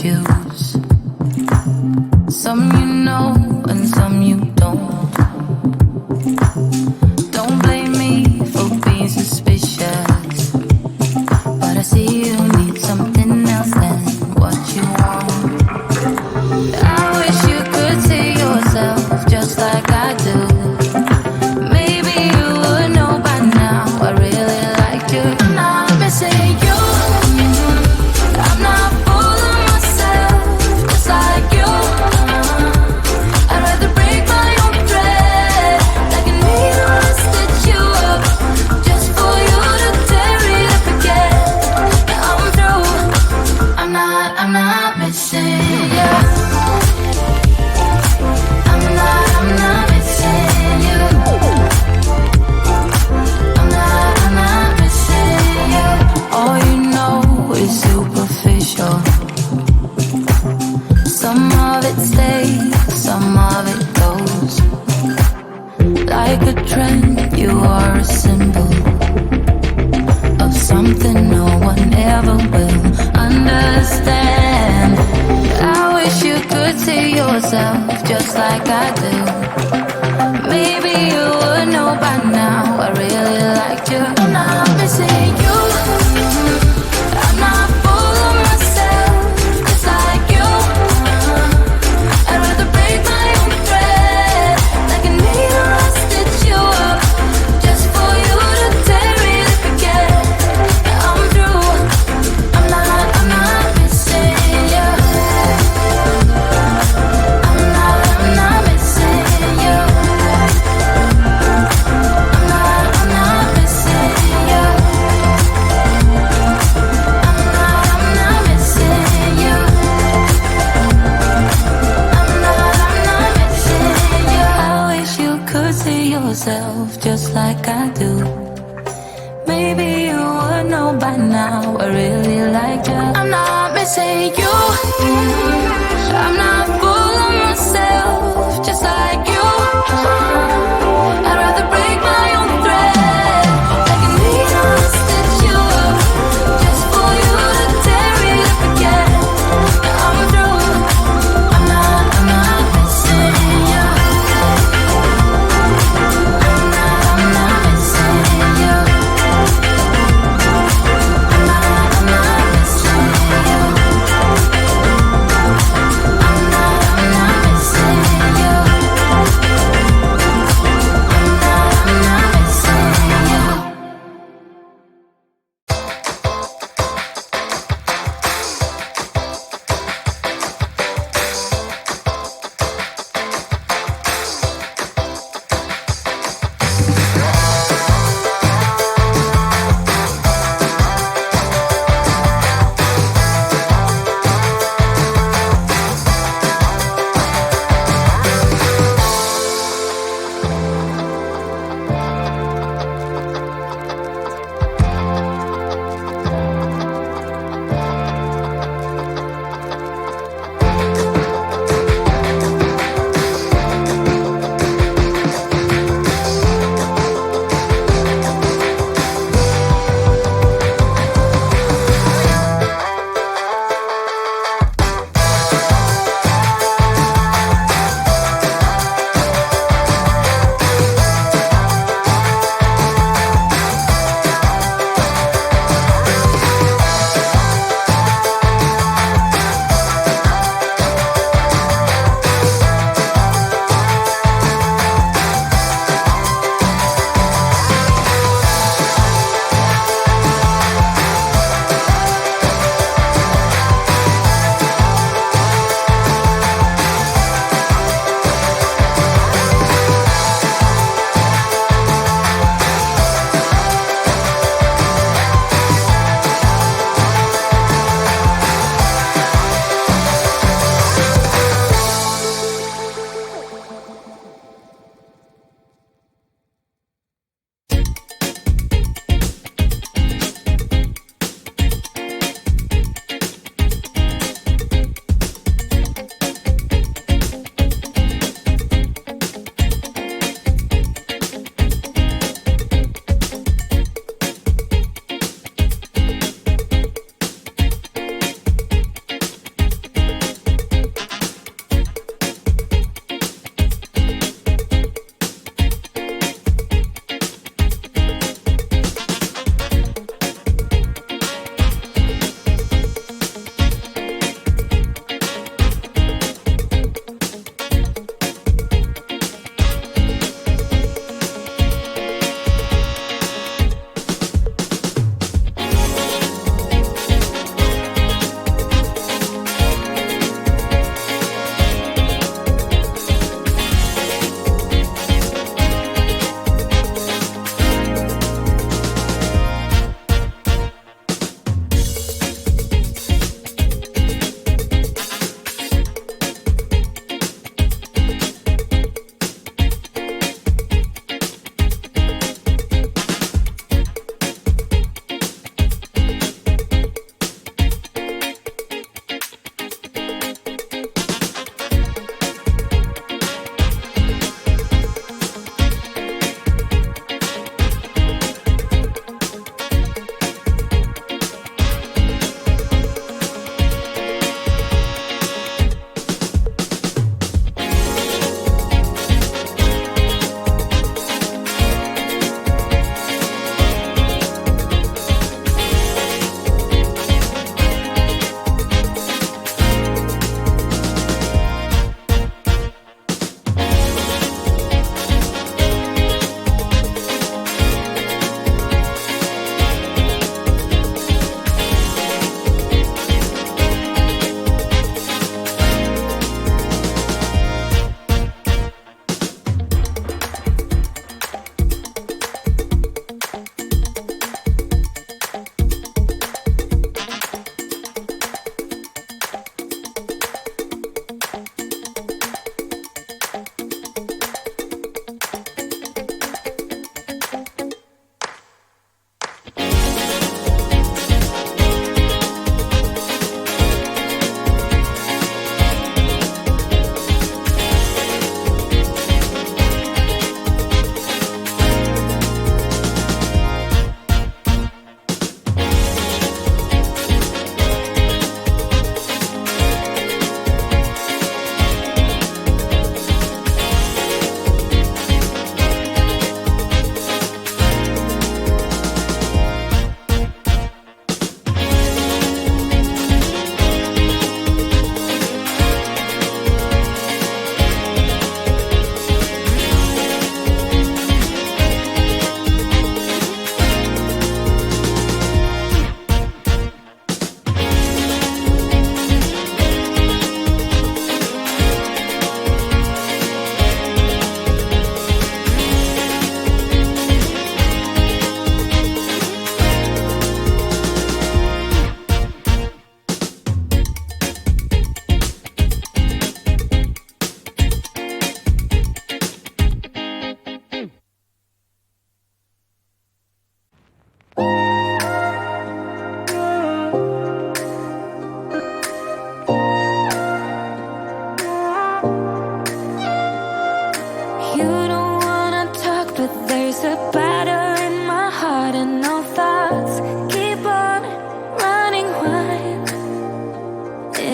choose. Some you know and some you don't. Don't blame me for being suspicious, but I see you need something else than what you want. I wish you could see yourself just like I do. Maybe you would know by now I really liked you. I'm not missing you. I'm not fooling myself just like you. I'd rather break my own thread like a needle and stitch you up just for you to tear it up again. Now I'm through. I'm not missing you. I'm not missing you. I'm not missing you. All you know is superficial. Some of it stays, some of it goes. Like a trend, you are a symbol of something no one ever will understand. I wish you could see yourself just like I do. Maybe you would know by now I really liked you. I'm not missing you. I'm not fooling myself just like you. I'd rather break my own thread like a needle and stitch you up just for you to tear it up again. Now I'm through. I'm not missing you. I'm not missing you. I'm not missing you. I'm not missing you. I'm not missing you. I wish you could see yourself just like I do. Maybe you would know by now I really liked you. I'm not missing you. I'm not fooling myself just like you. I'd rather break my own thread like a needle and stitch you up just for you to tear it up again. Now I'm through. I'm not missing you. I'm not missing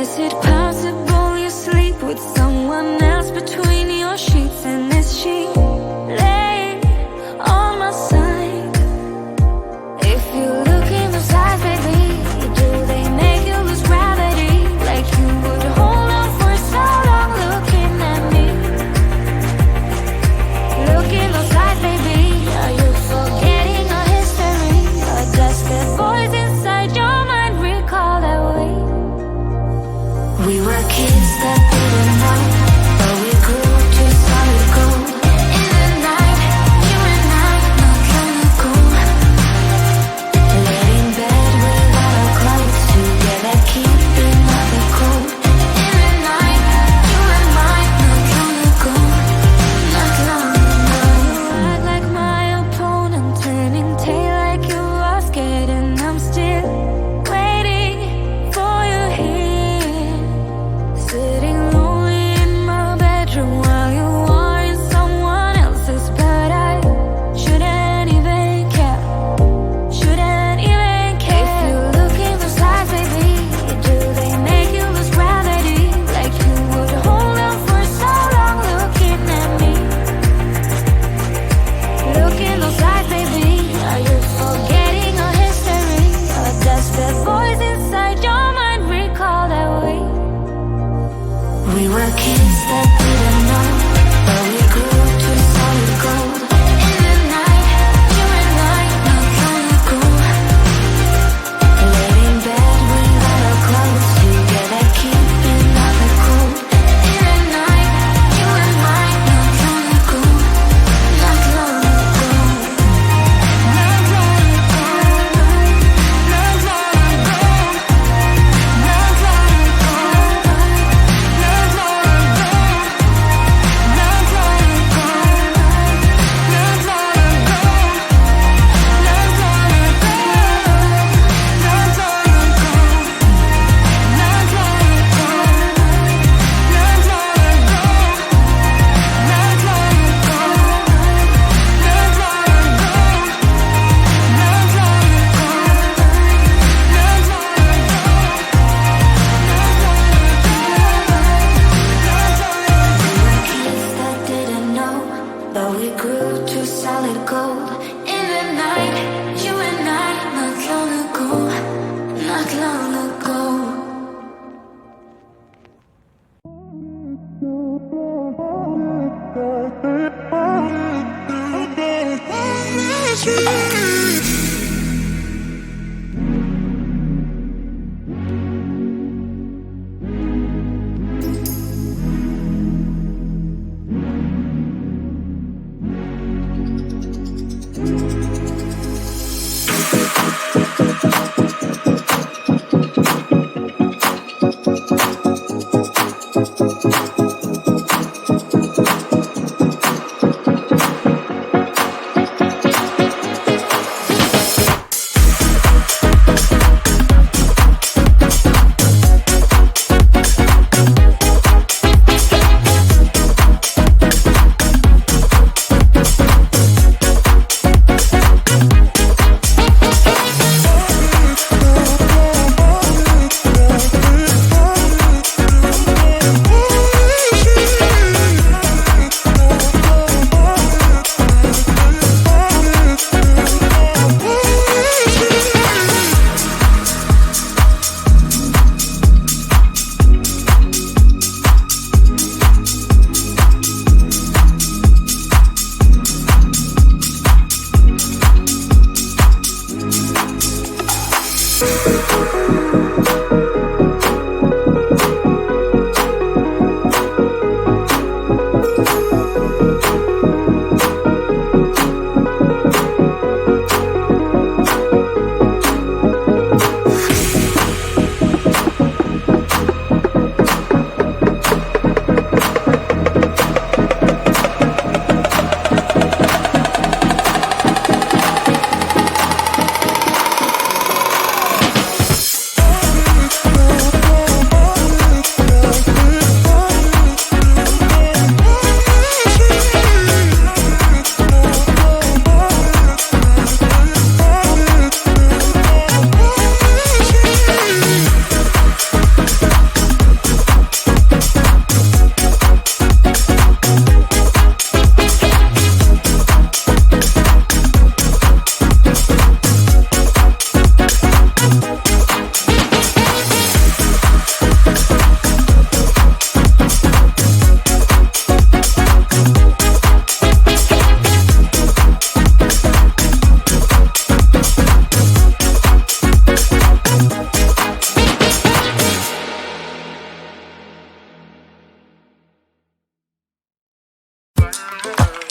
Is it possible you sleep with someone else between your sheets? And is she laying on my side? If you look in those eyes, baby, do they make you lose gravity? Like you would hold on for so long looking at me. Look in those eyes, baby, are you forgetting our history? Or does that voice inside your mind recall that way? We were kids that didn't know, but we grew to solid gold. In the night, you and I, not gonna go. Lay in bed without our clothes, together keeping out the cold. In the night, you and I, not gonna go. Not long ago. You act like my opponent, turning tail like you are scared, and I'm still waiting for you here. Sitting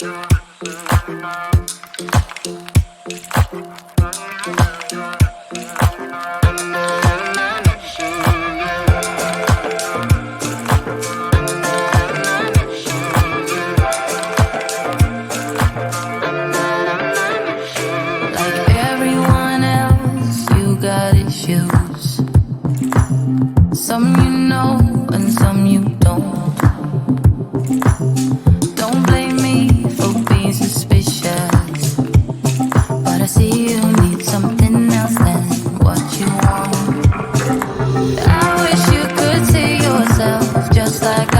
Like everyone else, you got issues. Some you know and some you don't. Don't blame me for being suspicious, but I see you need something else than what you want. I wish you could see yourself just like